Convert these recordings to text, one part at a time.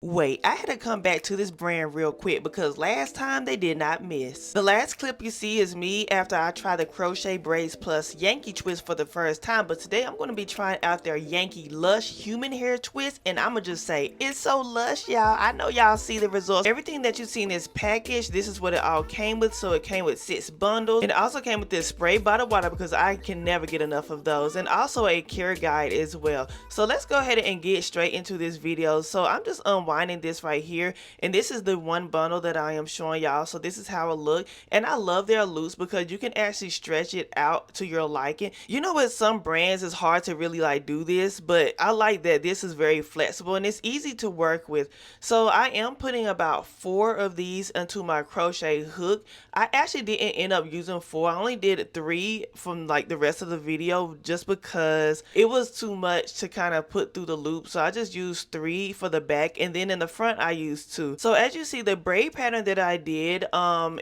Wait, I had to come back to this brand real quick because last time they did not miss. The last clip you see is me after I tried the CrochetBraidsPlus Yankee twist for the first time, but today I'm going to be trying out their YankyLush human hair twist, and I'm going to just say, it's so lush, y'all. I know y'all see the results. Everything that you see in this package, this is what it all came with. So it came with 6 bundles, and it also came with this spray bottle water because I can never get enough of those, and also a care guide as well. So let's go ahead and get straight into this video. So I'm just unwinding this right here, and this is the one bundle that I am showing y'all. So this is how it look, and I love their loose because you can actually stretch it out to your liking. You know, with some brands it's hard to really like do this, but I like that this is very flexible and it's easy to work with. So I am putting about 4 of these into my crochet hook. I actually didn't end up using 4. I only did 3 from like the rest of the video just because it was too much to kind of put through the loop. So I just used 3 for the back, and then in the front I used 2. So as you see, the braid pattern that I did,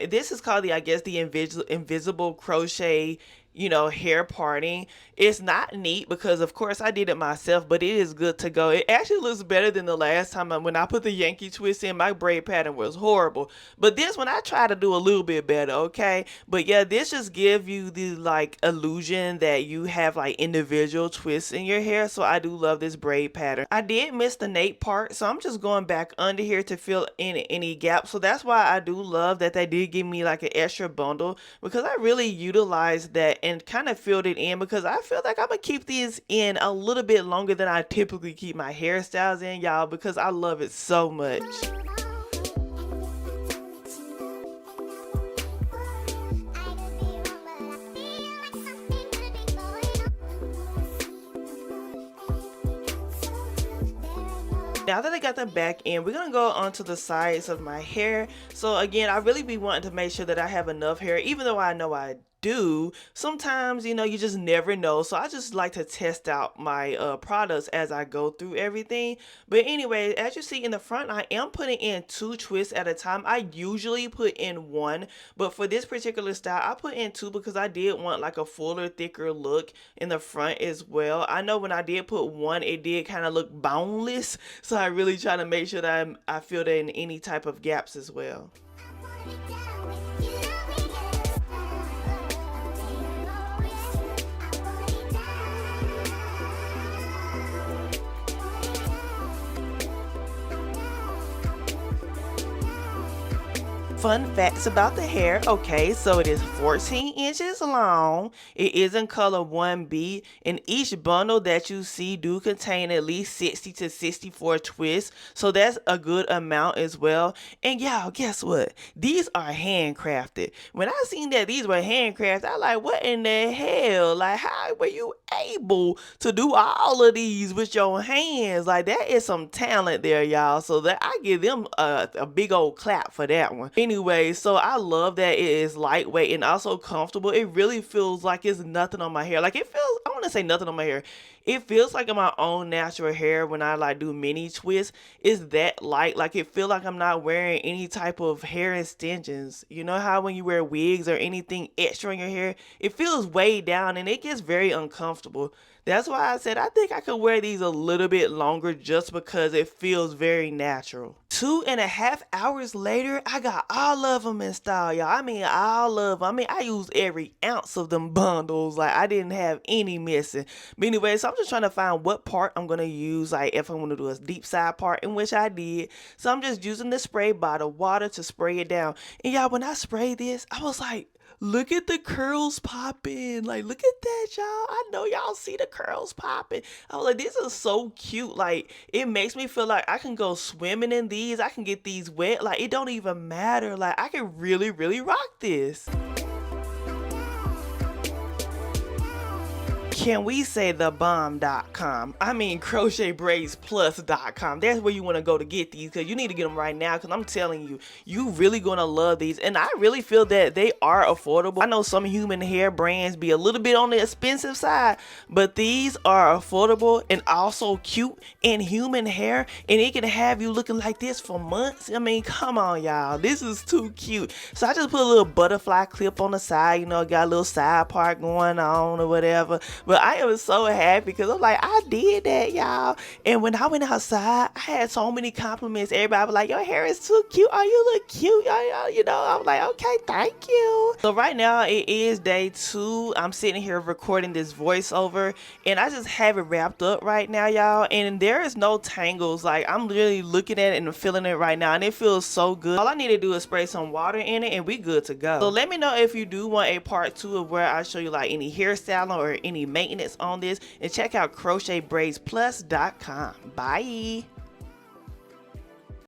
this is called the invisible crochet, you know, hair parting. It's not neat because of course I did it myself, but it is good to go. It actually looks better than the last time when I put the Yankee twist in. My braid pattern was horrible, but this one I try to do a little bit better, okay? But yeah, this just gives you the like illusion that you have like individual twists in your hair. So I do love this braid pattern. I did miss the nape part, so I'm just going back under here to fill in any gaps. So that's why I do love that they did give me like an extra bundle, because I really utilized that and kind of filled it in, because I feel like I'm gonna keep these in a little bit longer than I typically keep my hairstyles in, y'all, because I love it so much. Now that I got them back in, we're gonna go onto the sides of my hair. So again, I really be wanting to make sure that I have enough hair, even though I know I do. Sometimes, you know, you just never know. So I just like to test out my products as I go through everything. But anyway, as you see in the front, I am putting in 2 twists at a time. I usually put in 1, but for this particular style, I put in 2 because I did want like a fuller, thicker look in the front as well. I know when I did put 1, it did kind of look boneless. So I really try to make sure that I fill in any type of gaps as well. Fun facts about the hair. Okay, so it is 14 inches long. It is in color 1B, and each bundle that you see do contain at least 60 to 64 twists, so that's a good amount as well. And y'all, guess what? These are handcrafted. When I seen that these were handcrafted, I like, what in the hell? Like, how were you able to do all of these with your hands? Like, that is some talent there, y'all. So that I give them a big old clap for that one. Anyway, so I love that it is lightweight and also comfortable. It really feels like it's nothing on my hair. Like, it feels, I want to say nothing on my hair. It feels like in my own natural hair when I like do mini twists. It's that light. Like, it feels like I'm not wearing any type of hair extensions. You know how when you wear wigs or anything extra in your hair, it feels way down and it gets very uncomfortable. That's why I said I think I could wear these a little bit longer just because it feels very natural. 2.5 hours later, I got all of them in style, y'all. I mean, all of them. I mean, I used every ounce of them bundles. Like, I didn't have any missing. But anyway, so I'm just trying to find what part I'm going to use. Like, if I want to do a deep side part, in which I did. So I'm just using the spray bottle water to spray it down. And y'all, when I sprayed this, I was like, look at the curls popping. Like, look at that, y'all. I know y'all see the curls popping. I was like, this is so cute. Like, it makes me feel like I can go swimming in these. I can get these wet. Like, it don't even matter. Like, I can really, really rock this. Can we say thebomb.com? I mean CrochetBraidsPlus.com. That's where you want to go to get these, because you need to get them right now, because I'm telling you, you really going to love these. And I really feel that they are affordable. I know some human hair brands be a little bit on the expensive side, but these are affordable and also cute in human hair, and it can have you looking like this for months. I mean, come on, y'all. This is too cute. So I just put a little butterfly clip on the side, you know, got a little side part going on or whatever. But I am so happy because I'm like, I did that, y'all. And when I went outside, I had so many compliments. Everybody was like, your hair is too cute. Oh, you look cute. You know, I was like, okay, thank you. So right now it is day 2. I'm sitting here recording this voiceover and I just have it wrapped up right now, y'all. And there is no tangles. Like, I'm really looking at it and feeling it right now and it feels so good. All I need to do is spray some water in it and we good to go. So let me know if you do want a part 2 of where I show you like any hairstyling or any maintenance on this, and check out CrochetBraidsPlus.com. Bye.